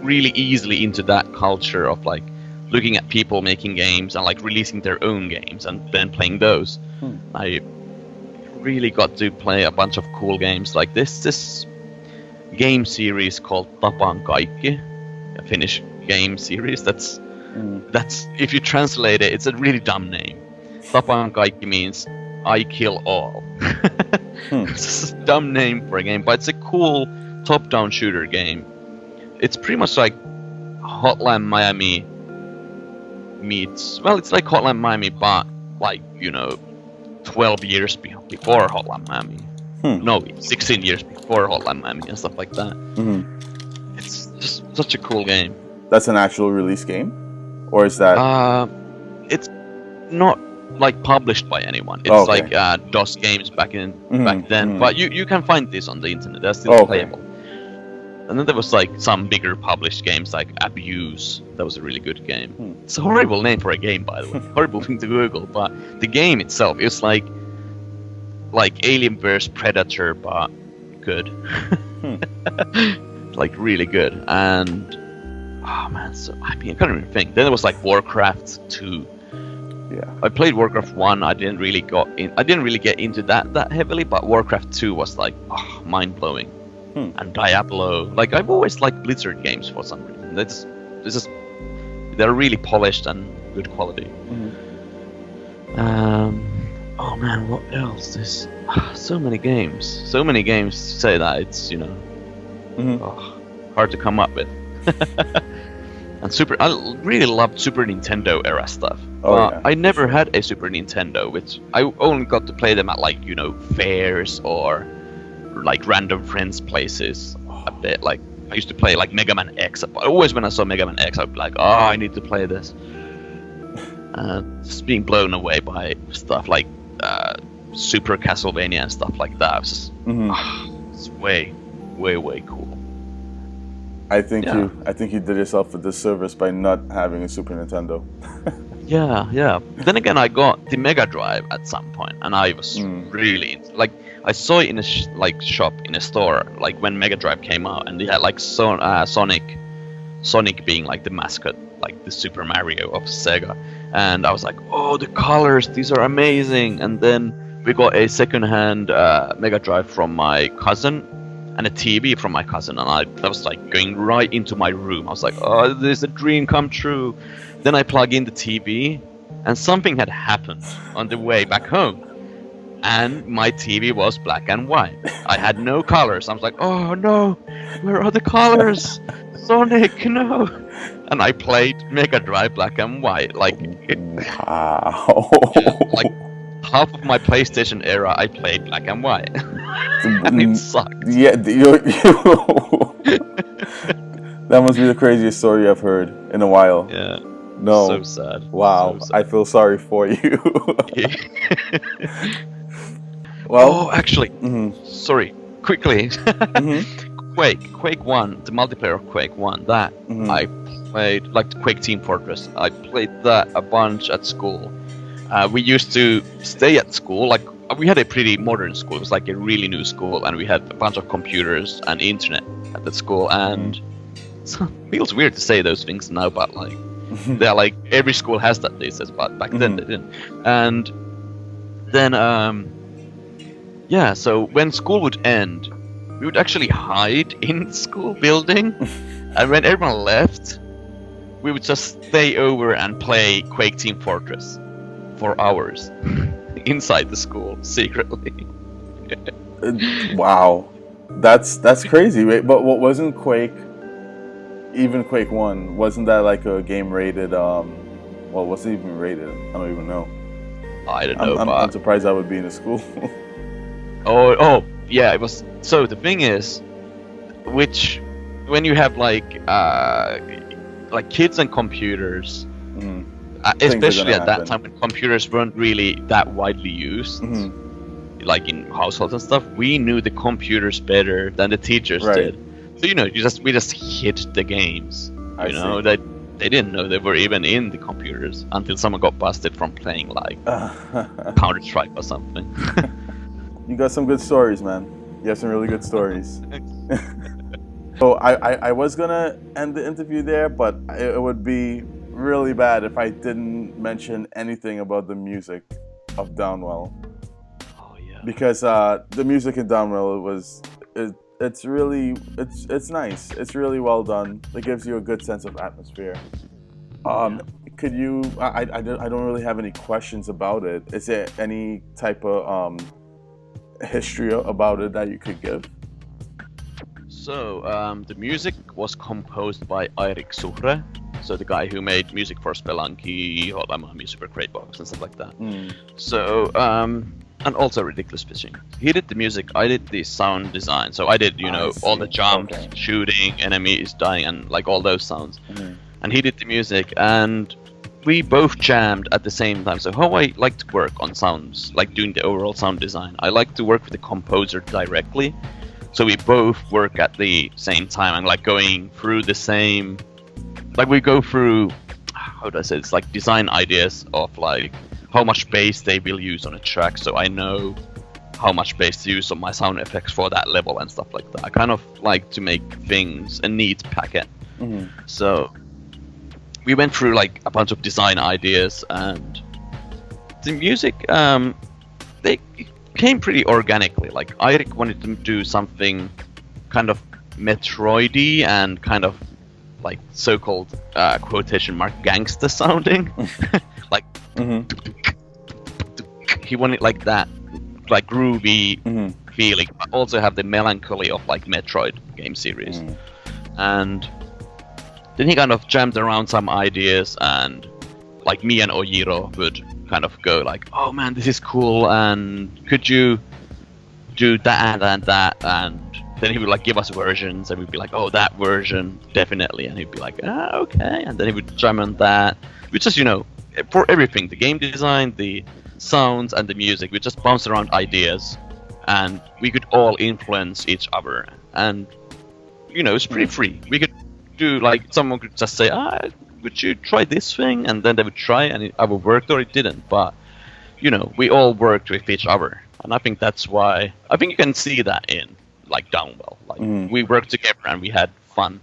really easily into that culture of like looking at people making games and like releasing their own games and then playing those. I really got to play a bunch of cool games like this game series called Tapan Kaikki, a Finnish game series. That's if you translate it, it's a really dumb name. Tapan Kaikki means I kill all. It's a dumb name for a game, but it's a cool top-down shooter game. It's pretty much like Hotline Miami meets... Well, it's like Hotline Miami, but like, 12 years before Hotline Miami. No, 16 years before Hotline Miami and stuff like that. It's just such a cool game. That's an actual release game? Or is that... It's not like published by anyone. It's like DOS games back then. But you can find this on the internet. They're still playable. And then there was like some bigger published games like Abuse. That was a really good game. It's a horrible name for a game, by the way. Horrible thing to Google. But the game itself is like Alien vs Predator, but good. Like really good. And oh man, I can't even think. Then there was like Warcraft 2. Yeah. I played Warcraft 1. I didn't really get into that heavily, but Warcraft 2 was like mind blowing. And Diablo. Like I've always liked Blizzard games for some reason. They're really polished and good quality. Oh man, what else? There's so many games. So many games to say that it's hard to come up with. And I really loved Super Nintendo era stuff. I never had a Super Nintendo, which I only got to play them at like fairs or like random friends' places a bit. Like I used to play like MEGAMAN X. Always when I saw MEGAMAN X, I'd be like, oh, I need to play this. Just being blown away by stuff like Super CastleVania and stuff like that. It was just, it's way cool. I think you did yourself a disservice by not having a Super Nintendo. Yeah. Then again, I got the Mega Drive at some point, and I was really like I saw it in a shop in a store like when Mega Drive came out, and they had like Sonic being like the mascot, like the Super Mario of Sega, and I was like, oh, the colors, these are amazing. And then we got a second-hand Mega Drive from my cousin and a TV from my cousin, and I was like going right into my room. I was like, oh, this is a dream come true. Then I plug in the TV, and something had happened on the way back home, and my TV was black and white. I had no colors. I was like, oh no, where are the colors? Sonic, no. And I played Mega Drive black and white. Like, wow. Like half of my PlayStation era, I played black and white. And it sucked. Yeah, that must be the craziest story I've heard in a while. Yeah. No. So sad. Wow. So sad. I feel sorry for you. Well, actually, sorry. Quickly. Quake 1, the multiplayer of Quake 1, that I played, like the Quake Team Fortress. I played that a bunch at school. We used to stay at school, like we had a pretty modern school. It was like a really new school, and we had a bunch of computers and internet at the school. And so, it feels weird to say those things now, but like they're like every school has that these days, but back then they didn't. And then so when school would end, we would actually hide in the school building, and when everyone left, we would just stay over and play Quake Team Fortress for hours inside the school secretly. Wow, that's crazy. Wait, but what wasn't Quake? Even Quake 1, wasn't that like a game rated? Well, what's it even rated? I don't even know. I don't know. I'm surprised I would be in a school. Oh, yeah, it was. So the thing is, when you have like kids and computers, especially at that time when computers weren't really that widely used, like in households and stuff, we knew the computers better than the teachers did. So we just hid the games. That they didn't know they were even in the computers until someone got busted from playing like Counter-Strike or something. You got some good stories, man. You have some really good stories. So I was gonna end the interview there, but it would be really bad if I didn't mention anything about the music of Downwell. Oh yeah. Because the music in Downwell it's really nice. It's really well done. It gives you a good sense of atmosphere. Could you? I don't really have any questions about it. Is there any type of history about it that you could give? So the music was composed by Eirik Suhre, so the guy who made music for Spelunky, Horheristo, Super Great Box, and stuff like that. So and also Ridiculous Fishing. He did the music. I did the sound design. So I did all the jumps, shooting, enemies dying, and like all those sounds. And he did the music, and we both jammed at the same time. So how I like to work on sounds, like doing the overall sound design, I like to work with the composer directly. So we both work at the same time and like going through the same, like we go through, how do I say it's like design ideas of like how much bass they will use on a track. So I know how much bass to use on my sound effects for that level and stuff like that. I kind of like to make things a neat packet. So we went through like a bunch of design ideas, and the music they came pretty organically. Like Eirik wanted to do something kind of Metroidy and kind of like so-called quotation mark gangster sounding. Like he wanted like that, like groovy feeling, but also have the melancholy of like Metroid game series. And then he kind of jammed around some ideas, and like me and Ojiro would kind of go like, oh man, this is cool, and could you do that and that, and then he would like give us versions, and we'd be like, oh, that version definitely, and he'd be like, okay, and then he would jam on that. We just for everything, the game design, the sounds, and the music, we just bounced around ideas, and we could all influence each other, and it's pretty free. We could do like, someone could just say, would you try this thing, and then they would try, and it either worked or it didn't. But we all worked with each other, and I think that's why I think you can see that in like Downwell. Like we worked together and we had fun,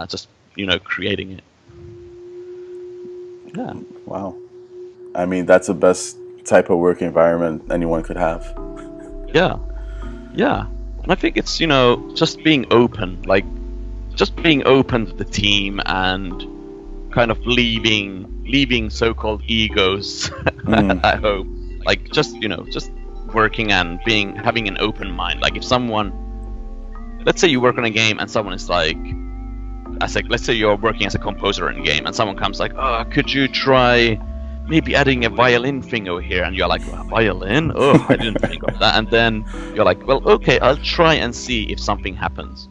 just creating it. Yeah. Wow. I mean, that's the best type of work environment anyone could have. Yeah. And I think it's just being open, like just being open to the team, and kind of leaving so-called egos at home. Like just working and having an open mind. Like if someone, let's say you work on a game and someone is like, let's say you're working as a composer in a game and someone comes like, oh, could you try maybe adding a violin thing over here? And you're like, well, violin? Oh, I didn't think of that. And then you're like, well, okay, I'll try and see if something happens.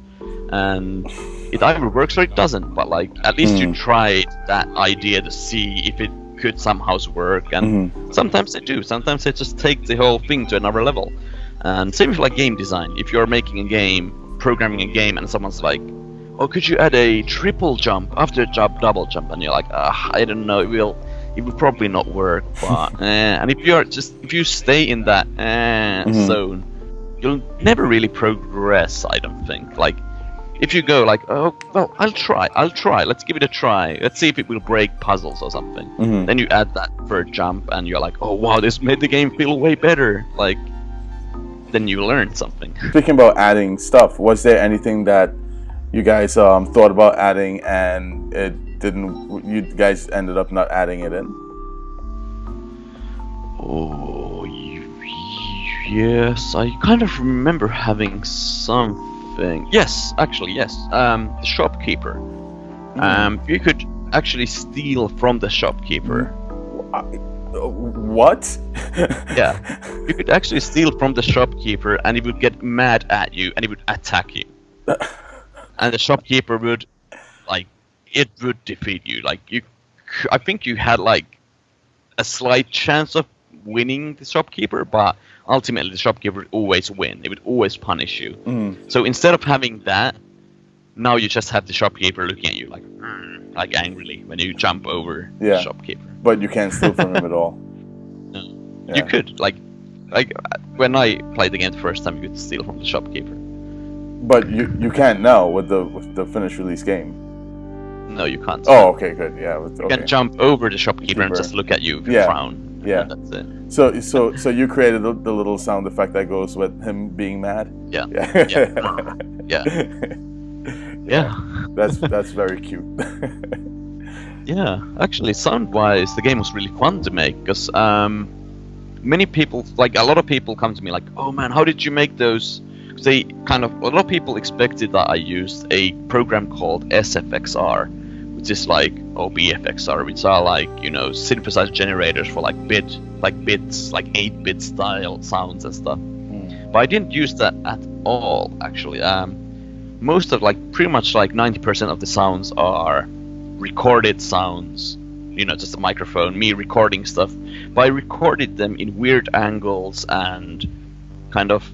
And it either works or it doesn't, but like at least you tried that idea to see if it could somehow work. And sometimes they do. Sometimes they just take the whole thing to another level. And same with like game design. If you're making a game, programming a game, and someone's like, oh, could you add a triple jump after a double jump? And you're like, I don't know, it will probably not work. But and if you stay in that zone, you'll never really progress, I don't think. Like if you go like, oh, well, I'll try, let's give it a try, let's see if it will break puzzles or something. Then you add that third jump and you're like, oh wow, this made the game feel way better. Like, then you learn something. Speaking about adding stuff, was there anything that you guys thought about adding and it didn't, you guys ended up not adding it in? Oh, yes, I kind of remember having something. Yes, actually, yes. The shopkeeper. You could actually steal from the shopkeeper. What? Yeah, you could actually steal from the shopkeeper, and he would get mad at you, and he would attack you. And the shopkeeper would, like, it would defeat you. Like, I think you had like a slight chance of winning the shopkeeper, but ultimately the shopkeeper would always win. It would always punish you. So instead of having that, now you just have the shopkeeper looking at you like angrily when you jump over the shopkeeper. But you can't steal from him at all. No. Yeah. You could, like when I played the game the first time, you could steal from the shopkeeper. But you can't now with the finished release game. No, you can't. Oh, okay, good. Yeah. You can jump over the shopkeeper and just look at you with a frown. Yeah. And that's it. So you created the little sound effect that goes with him being mad. Yeah. Yeah. Yeah. Yeah. That's very cute. Yeah, actually, sound-wise, the game was really fun to make because many people, like a lot of people, come to me like, "Oh man, how did you make those?" Because a lot of people expected that I used a program called SFXR, which is like BFXR, which are like synthesizer generators for like bits, like 8-bit style sounds and stuff. But I didn't use that at all, actually. Most of pretty much 90% of the sounds are recorded sounds, just a microphone, me recording stuff. But I recorded them in weird angles and kind of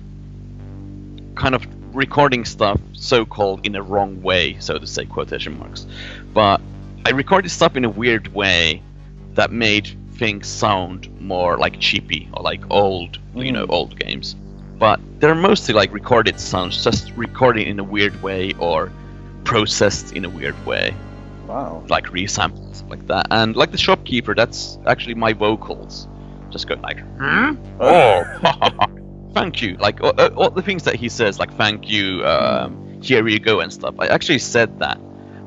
recording stuff so-called in a wrong way, so to say, quotation marks. But I recorded stuff in a weird way that made things sound more like cheapy or like old, old games. But they're mostly recorded sounds, just recorded in a weird way or processed in a weird way. Wow. Like resampled, like that. And like the shopkeeper, that's actually my vocals. Just going like, oh, thank you. Like all the things that he says, like thank you, here you go and stuff. I actually said that,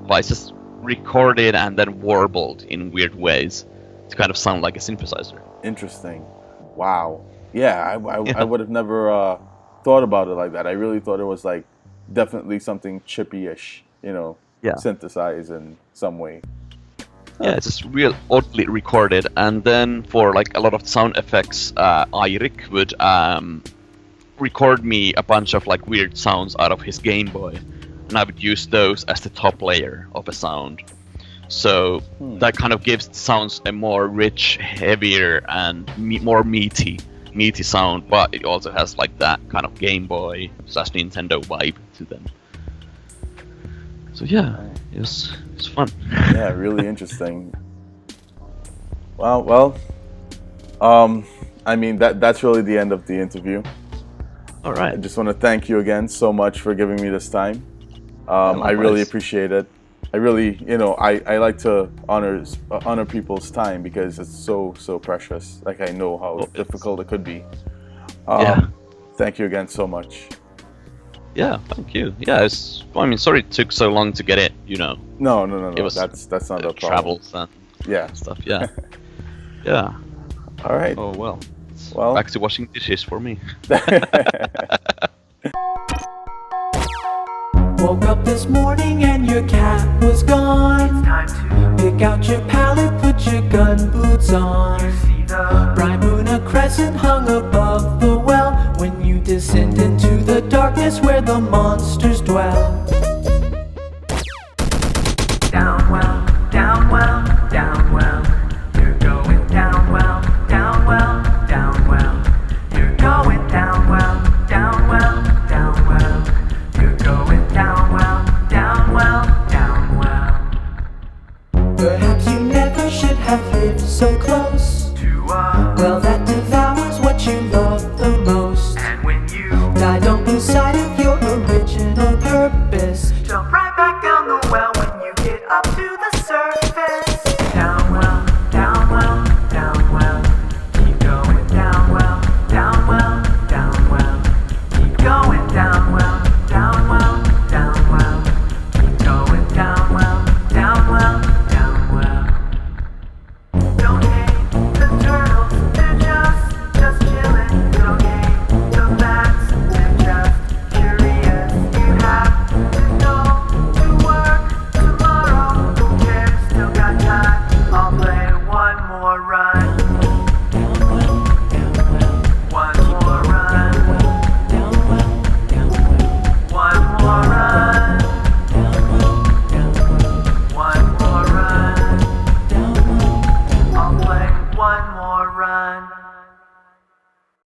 but I just recorded and then warbled in weird ways to kind of sound like a synthesizer. Interesting. Wow. Yeah, I would have never thought about it like that. I really thought it was definitely something chippy-ish, synthesized in some way. Yeah, it's just real oddly recorded. And then for a lot of sound effects, Eirik would record me a bunch of weird sounds out of his Game Boy, and I would use those as the top layer of a sound. So that kind of gives the sounds a more rich, heavier, and more meaty sound, but it also has that kind of Game Boy / Nintendo vibe to them. So yeah, it was fun. Yeah, really interesting. Well, I mean that's really the end of the interview. All right. I just want to thank you again so much for giving me this time. I really appreciate it. I really, I like to honor people's time because it's so precious. I know how difficult it could be. Thank you again so much. Yeah, thank you. Yeah, sorry it took so long to get it. No. It was that's not a problem. Travels and stuff. Yeah. Yeah. All right. Oh well. Well, back to washing dishes for me. Woke up this morning and your cat was gone. It's time to pick out your palette, put your gun boots on. You see the bright moon, a crescent hung above the well. When you descend into the darkness where the monsters dwell. Downwell, downwell, downwell. You're going downwell, downwell, downwell. You're going downwell, downwell, downwell. You're going downwell, downwell, downwell. Perhaps you never should have lived so close to a well that devours what you love the most. And when you die, don't lose sight of your original purpose. Jump right